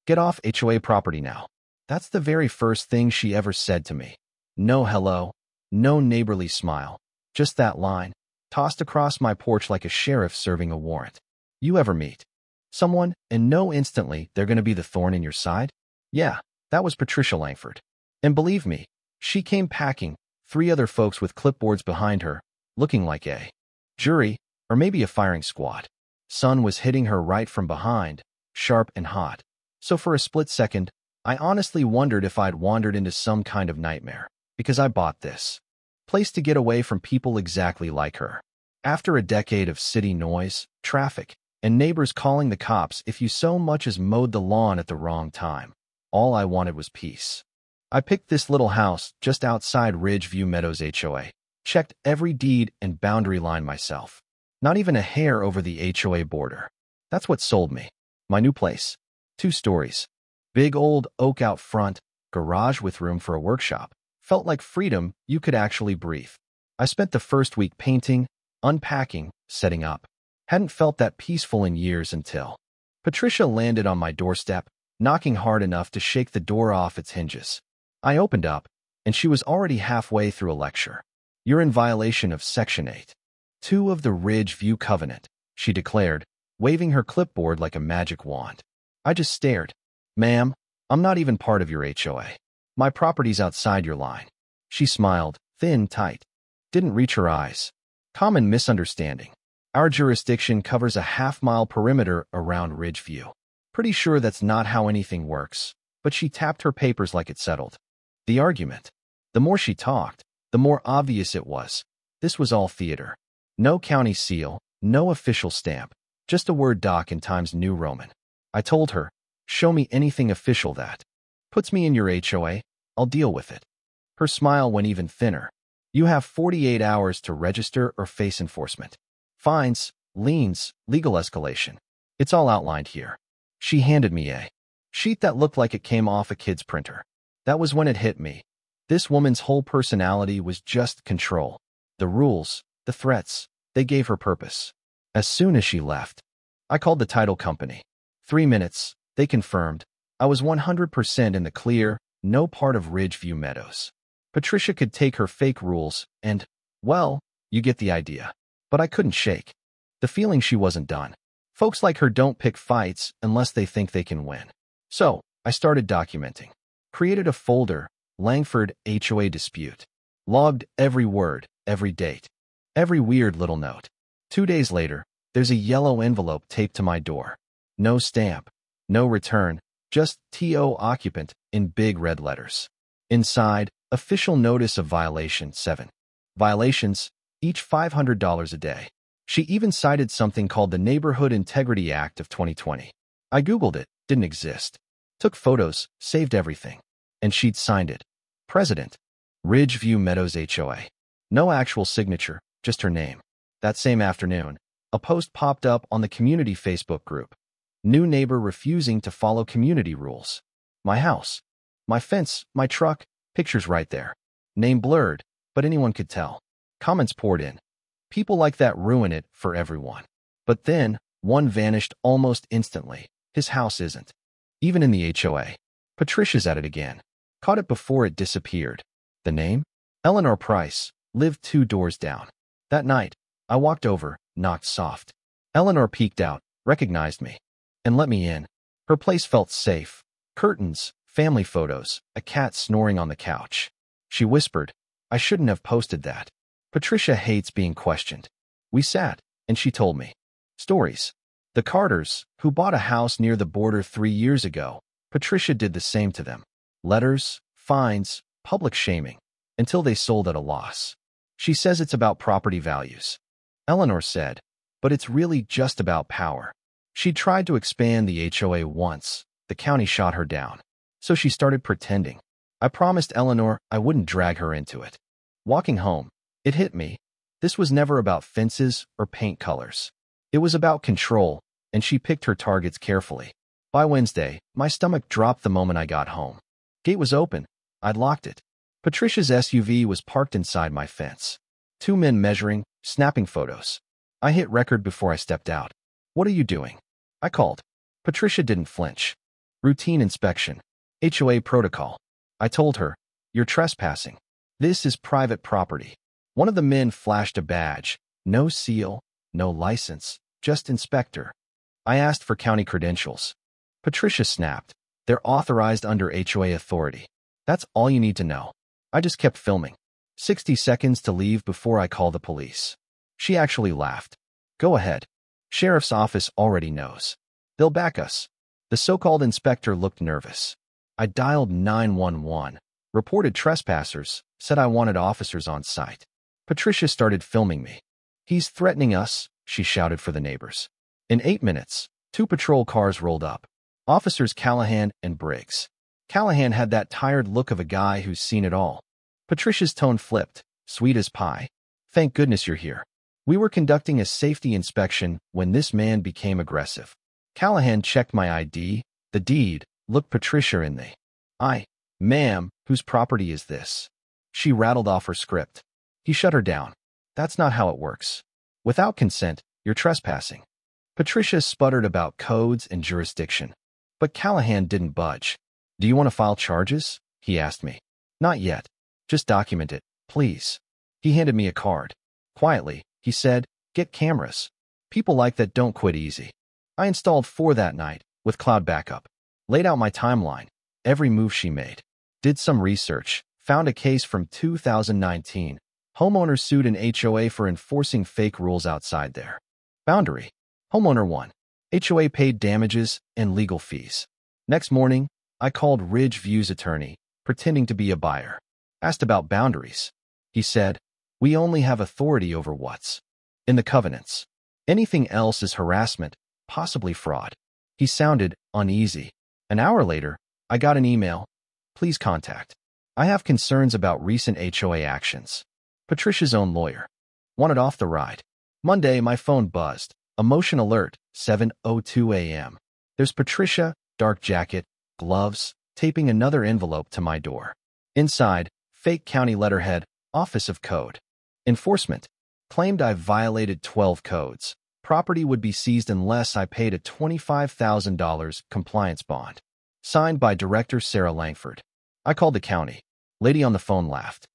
Get off HOA property now. That's the very first thing she ever said to me. No hello, no neighborly smile, just that line, tossed across my porch like a sheriff serving a warrant. You ever meet someone and know instantly they're going to be the thorn in your side? Yeah, that was Patricia Langford. And believe me, she came packing, 3 other folks with clipboards behind her, looking like a jury, or maybe a firing squad. Sun was hitting her right from behind, sharp and hot. So for a split second, I honestly wondered if I'd wandered into some kind of nightmare, because I bought this place to get away from people exactly like her. After a decade of city noise, traffic, and neighbors calling the cops if you so much as mowed the lawn at the wrong time, all I wanted was peace. I picked this little house just outside Ridgeview Meadows HOA, checked every deed and boundary line myself. Not even a hair over the HOA border. That's what sold me. My new place. 2 stories. Big old oak out front, garage with room for a workshop. Felt like freedom. You could actually breathe. I spent the first week painting, unpacking, setting up. Hadn't felt that peaceful in years until Patricia landed on my doorstep, knocking hard enough to shake the door off its hinges. I opened up, and she was already halfway through a lecture. You're in violation of Section 8.2 of the Ridgeview Covenant, she declared, waving her clipboard like a magic wand. I just stared. Ma'am, I'm not even part of your HOA. My property's outside your line. She smiled, thin, tight. Didn't reach her eyes. Common misunderstanding. Our jurisdiction covers a half-mile perimeter around Ridgeview. Pretty sure that's not how anything works, but she tapped her papers like it settled the argument. The more she talked, the more obvious it was. This was all theater. No county seal, no official stamp, just a Word doc in Times New Roman. I told her, show me anything official that puts me in your HOA, I'll deal with it. Her smile went even thinner. You have 48 hours to register or face enforcement. Fines, liens, legal escalation. It's all outlined here. She handed me a sheet that looked like it came off a kid's printer. That was when it hit me. This woman's whole personality was just control. The rules, the threats, they gave her purpose. As soon as she left, I called the title company. 3 minutes, they confirmed. I was 100% in the clear, no part of Ridgeview Meadows. Patricia could take her fake rules and, well, you get the idea. But I couldn't shake the feeling she wasn't done. Folks like her don't pick fights unless they think they can win. So, I started documenting. Created a folder, Langford HOA dispute. Logged every word, every date, every weird little note. 2 days later, there's a yellow envelope taped to my door. No stamp, no return, just TO occupant in big red letters. Inside, official notice of violation 7. Violations, each $500 a day. She even cited something called the Neighborhood Integrity Act of 2020. I Googled it, didn't exist. Took photos, saved everything. And she'd signed it. President, Ridgeview Meadows HOA. No actual signature, just her name. That same afternoon, a post popped up on the community Facebook group. New neighbor refusing to follow community rules. My house, my fence, my truck, pictures right there. Name blurred, but anyone could tell. Comments poured in. People like that ruin it for everyone. But then, one vanished almost instantly. His house isn't. Even in the HOA. Patricia's at it again. Caught it before it disappeared. The name? Eleanor Price, lived 2 doors down. That night, I walked over, knocked soft. Eleanor peeked out, recognized me, and let me in. Her place felt safe. Curtains, family photos, a cat snoring on the couch. She whispered, I shouldn't have posted that. Patricia hates being questioned. We sat, and she told me stories. The Carters, who bought a house near the border 3 years ago, Patricia did the same to them. Letters, fines, public shaming, until they sold at a loss. She says it's about property values. Eleanor said, but it's really just about power. She tried to expand the HOA once. The county shot her down. So she started pretending. I promised Eleanor I wouldn't drag her into it. Walking home, it hit me. This was never about fences or paint colors. It was about control, and she picked her targets carefully. By Wednesday, my stomach dropped the moment I got home. Gate was open. I'd locked it. Patricia's SUV was parked inside my fence. 2 men measuring, snapping photos. I hit record before I stepped out. What are you doing? I called. Patricia didn't flinch. Routine inspection. HOA protocol. I told her, "You're trespassing. This is private property." One of the men flashed a badge. No seal, no license, just inspector. I asked for county credentials. Patricia snapped. "They're authorized under HOA authority. That's all you need to know." I just kept filming. 60 seconds to leave before I call the police. She actually laughed. "Go ahead. Sheriff's office already knows. They'll back us." The so-called inspector looked nervous. I dialed 911, reported trespassers, said I wanted officers on site. Patricia started filming me. "He's threatening us," she shouted for the neighbors. In 8 minutes, 2 patrol cars rolled up. Officers Callahan and Briggs. Callahan had that tired look of a guy who's seen it all. Patricia's tone flipped, sweet as pie. "Thank goodness you're here. We were conducting a safety inspection when this man became aggressive." Callahan checked my ID, the deed, looked Patricia in the eye. "Ma'am, whose property is this?" She rattled off her script. He shut her down. "That's not how it works. Without consent, you're trespassing." Patricia sputtered about codes and jurisdiction. But Callahan didn't budge. "Do you want to file charges?" he asked me. "Not yet. Just document it, please." He handed me a card. Quietly, he said, "Get cameras. People like that don't quit easy." I installed 4 that night, with cloud backup. Laid out my timeline, every move she made. Did some research, found a case from 2019. Homeowner sued an HOA for enforcing fake rules outside their boundary. Homeowner won. HOA paid damages and legal fees. Next morning, I called Ridgeview's attorney, pretending to be a buyer. Asked about boundaries. He said, "We only have authority over what's in the covenants. Anything else is harassment, possibly fraud." He sounded uneasy. An hour later, I got an email. "Please contact. I have concerns about recent HOA actions." Patricia's own lawyer. Wanted off the ride. Monday, my phone buzzed. A motion alert, 7:02 a.m. There's Patricia, dark jacket, gloves, taping another envelope to my door. Inside, fake county letterhead, Office of Code Enforcement. Claimed I violated 12 codes. Property would be seized unless I paid a $25,000 compliance bond. Signed by Director Sarah Langford. I called the county. Lady on the phone laughed.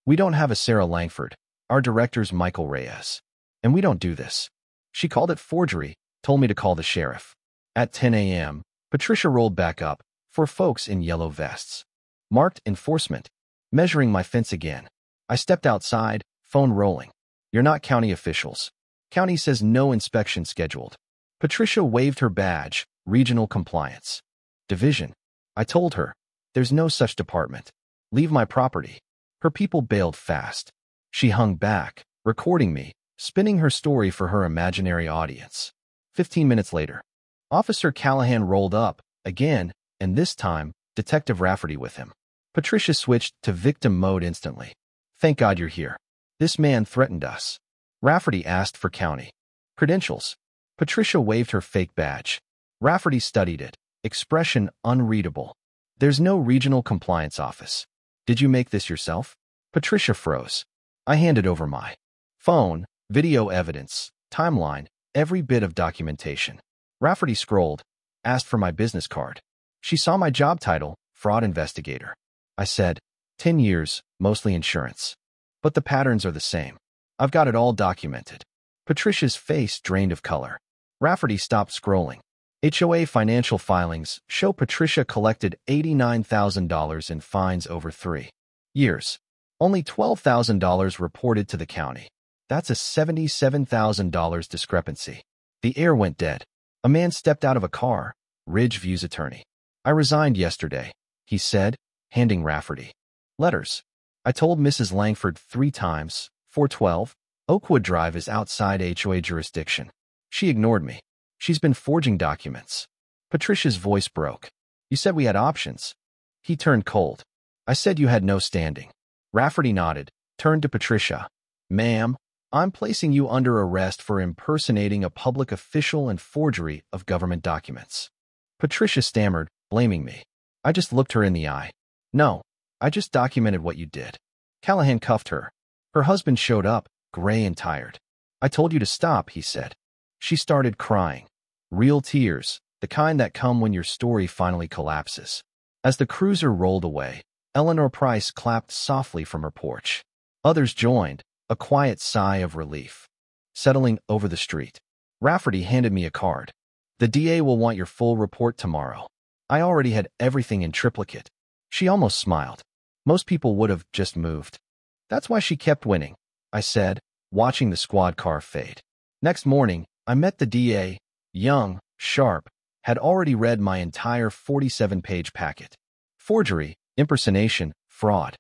"We don't have a Sarah Langford. Our director's Michael Reyes. And we don't do this." She called it forgery, told me to call the sheriff. At 10 a.m., Patricia rolled back up, for folks in yellow vests. Marked enforcement. Measuring my fence again. I stepped outside, phone rolling. "You're not county officials. County says no inspection scheduled." Patricia waved her badge, Regional Compliance Division. I told her, "There's no such department. Leave my property." Her people bailed fast. She hung back, recording me, spinning her story for her imaginary audience. 15 minutes later, Officer Callahan rolled up, again, and this time, Detective Rafferty with him. Patricia switched to victim mode instantly. "Thank God you're here. This man threatened us." Rafferty asked for county credentials. Patricia waved her fake badge. Rafferty studied it, expression unreadable. "There's no regional compliance office. Did you make this yourself?" Patricia froze. I handed over my phone, video evidence, timeline, every bit of documentation. Rafferty scrolled, asked for my business card. She saw my job title, fraud investigator. I said, 10 years, mostly insurance. But the patterns are the same. I've got it all documented. Patricia's face drained of color. Rafferty stopped scrolling. HOA financial filings show Patricia collected $89,000 in fines over 3 years. Only $12,000 reported to the county. That's a $77,000 discrepancy. The air went dead. A man stepped out of a car, Ridgeview's attorney. "I resigned yesterday," he said, handing Rafferty letters. "I told Mrs. Langford 3 times, 412, Oakwood Drive is outside HOA jurisdiction. She ignored me. She's been forging documents." Patricia's voice broke. "You said we had options." He turned cold. "I said you had no standing." Rafferty nodded, turned to Patricia. "Ma'am, I'm placing you under arrest for impersonating a public official and forgery of government documents." Patricia stammered, blaming me. I just looked her in the eye. "No, I just documented what you did." Callahan cuffed her. Her husband showed up, gray and tired. "I told you to stop," he said. She started crying. Real tears, the kind that come when your story finally collapses. As the cruiser rolled away, Eleanor Price clapped softly from her porch. Others joined, a quiet sigh of relief. Settling over the street, Rafferty handed me a card. The DA will want your full report tomorrow. I already had everything in triplicate. She almost smiled. Most people would have just moved. That's why she kept winning, I said, watching the squad car fade. Next morning, I met the DA, young, sharp, had already read my entire 47-page packet. Forgery, impersonation, fraud,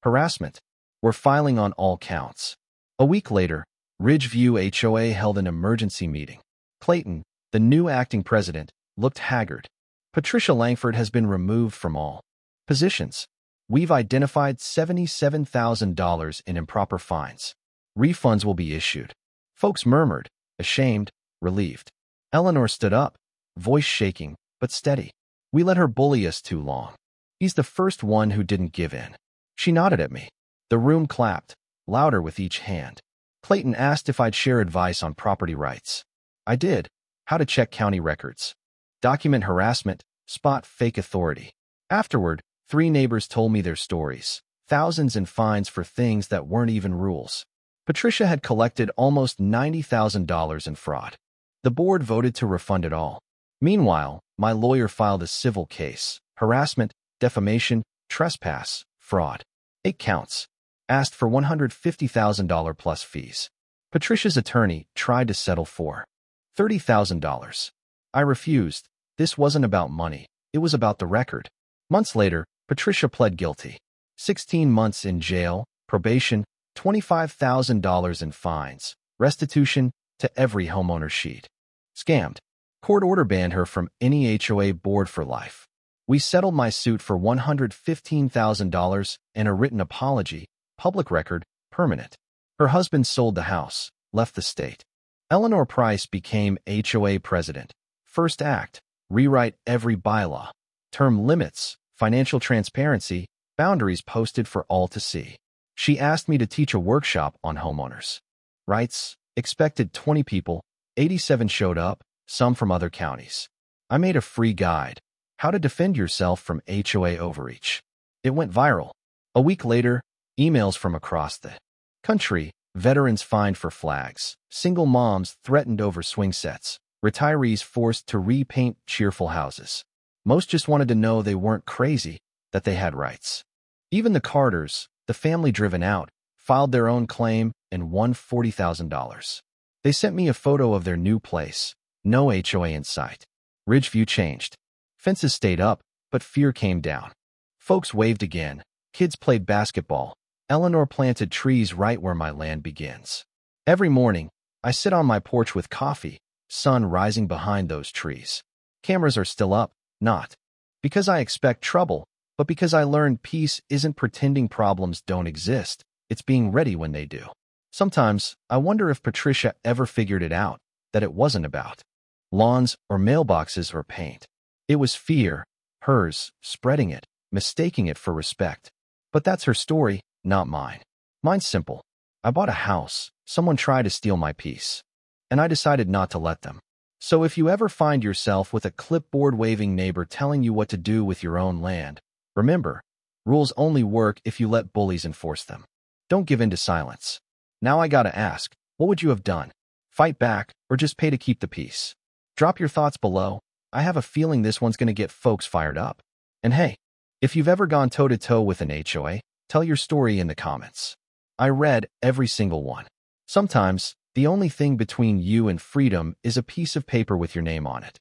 harassment. We're filing on all counts. A week later, Ridgeview HOA held an emergency meeting. Clayton, the new acting president, looked haggard. Patricia Langford has been removed from all positions. We've identified $77,000 in improper fines. Refunds will be issued. Folks murmured, ashamed, relieved. Eleanor stood up, voice shaking, but steady. We let her bully us too long. He's the first one who didn't give in. She nodded at me. The room clapped, louder with each hand. Clayton asked if I'd share advice on property rights. I did. How to check county records. Document harassment, spot fake authority. Afterward, 3 neighbors told me their stories. Thousands in fines for things that weren't even rules. Patricia had collected almost $90,000 in fraud. The board voted to refund it all. Meanwhile, my lawyer filed a civil case. Harassment, defamation, trespass, fraud. 8 counts. Asked for $150,000 plus fees. Patricia's attorney tried to settle for $30,000. I refused. This wasn't about money. It was about the record. Months later, Patricia pled guilty. 16 months in jail, probation, $25,000 in fines, restitution to every homeowner sheet. Scammed. Court order banned her from any HOA board for life. We settled my suit for $115,000 and a written apology, public record, permanent. Her husband sold the house, left the state. Eleanor Price became HOA president. First act, rewrite every bylaw. Term limits, financial transparency, boundaries posted for all to see. She asked me to teach a workshop on homeowners rights. Expected 20 people, 87 showed up, some from other counties. I made a free guide, How to Defend Yourself from HOA Overreach. It went viral. A week later, emails from across the country, veterans fined for flags, single moms threatened over swing sets, retirees forced to repaint cheerful houses. Most just wanted to know they weren't crazy, that they had rights. Even the Carters, the family driven out, filed their own claim and won $40,000. They sent me a photo of their new place. No HOA in sight. Ridgeview changed. Fences stayed up, but fear came down. Folks waved again. Kids played basketball. Eleanor planted trees right where my land begins. Every morning, I sit on my porch with coffee, sun rising behind those trees. Cameras are still up, not because I expect trouble, but because I learned peace isn't pretending problems don't exist, it's being ready when they do. Sometimes, I wonder if Patricia ever figured it out, that it wasn't about lawns or mailboxes or paint. It was fear, hers, spreading it, mistaking it for respect. But that's her story, not mine. Mine's simple. I bought a house, someone tried to steal my peace, and I decided not to let them. So if you ever find yourself with a clipboard-waving neighbor telling you what to do with your own land, remember, rules only work if you let bullies enforce them. Don't give in to silence. Now I gotta ask, what would you have done? Fight back, or just pay to keep the peace? Drop your thoughts below. I have a feeling this one's gonna get folks fired up. And hey, if you've ever gone toe-to-toe with an HOA, tell your story in the comments. I read every single one. Sometimes, the only thing between you and freedom is a piece of paper with your name on it.